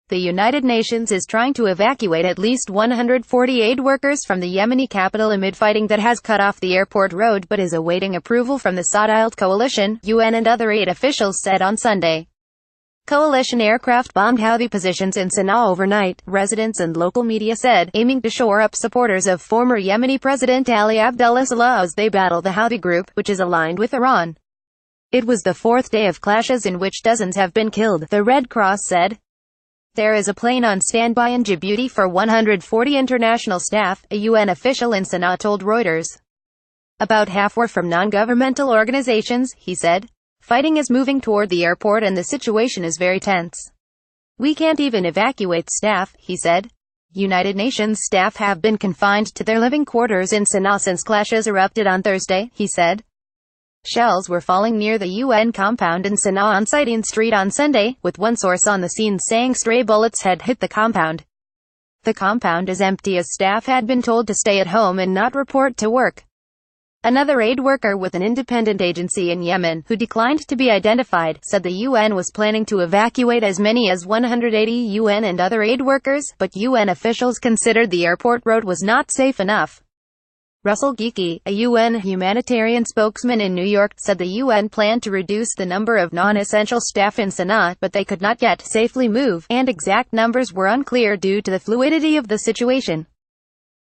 The United Nations is trying to evacuate at least 140 aid workers from the Yemeni capital amid fighting that has cut off the airport road but is awaiting approval from the Saudiled coalition, UN and other aid officials said on Sunday. Coalition aircraft bombed Houthi positions in Sanaa overnight, residents and local media said, aiming to shore up supporters of former Yemeni President Ali Abdullah Saleh as they battle the Houthi group, which is aligned with Iran. It was the fourth day of clashes in which dozens have been killed, the Red Cross said. There is a plane on standby in Djibouti for 140 international staff, a UN official in Sanaa told Reuters. About half were from non-governmental organizations, he said. Fighting is moving toward the airport and the situation is very tense. We can't even evacuate staff, he said. United Nations staff have been confined to their living quarters in Sanaa since clashes erupted on Thursday, he said. Shells were falling near the UN compound in Sanaa on Saudiled Street on Sunday, with one source on the scene saying stray bullets had hit the compound. The compound is empty as staff had been told to stay at home and not report to work. Another aid worker with an independent agency in Yemen, who declined to be identified, said the UN was planning to evacuate as many as 180 UN and other aid workers, but UN officials considered the airport road was not safe enough. Russell Geeky, a UN humanitarian spokesman in New York, said the UN planned to reduce the number of non-essential staff in Sanaa, but they could not yet safely move, and exact numbers were unclear due to the fluidity of the situation.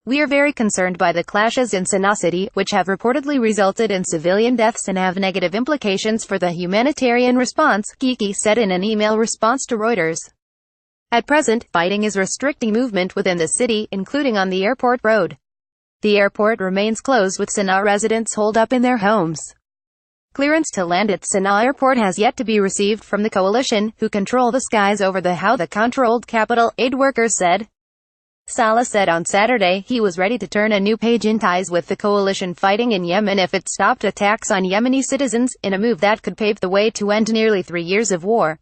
We are very concerned by the clashes in Sanaa city, which have reportedly resulted in civilian deaths and have negative implications for the humanitarian response, Geeky said in an email response to Reuters. At present, fighting is restricting movement within the city, including on the airport road. The airport remains closed with Sanaa residents holed up in their homes. Clearance to land at Sanaa airport has yet to be received from the coalition, who control the skies over the Houthi-controlled capital, aid workers said. Saleh said on Saturday he was ready to turn a new page in ties with the coalition fighting in Yemen if it stopped attacks on Yemeni citizens, in a move that could pave the way to end nearly 3 years of war.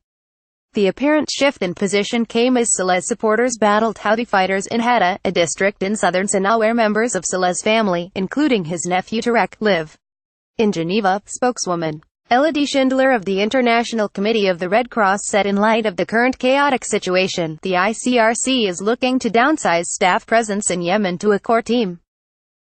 The apparent shift in position came as Saleh's supporters battled Houthi fighters in Hatta, a district in southern Sanaa where members of Saleh's family, including his nephew Tarek, live. In Geneva, spokeswoman Elodie Schindler of the International Committee of the Red Cross said in light of the current chaotic situation, the ICRC is looking to downsize staff presence in Yemen to a core team.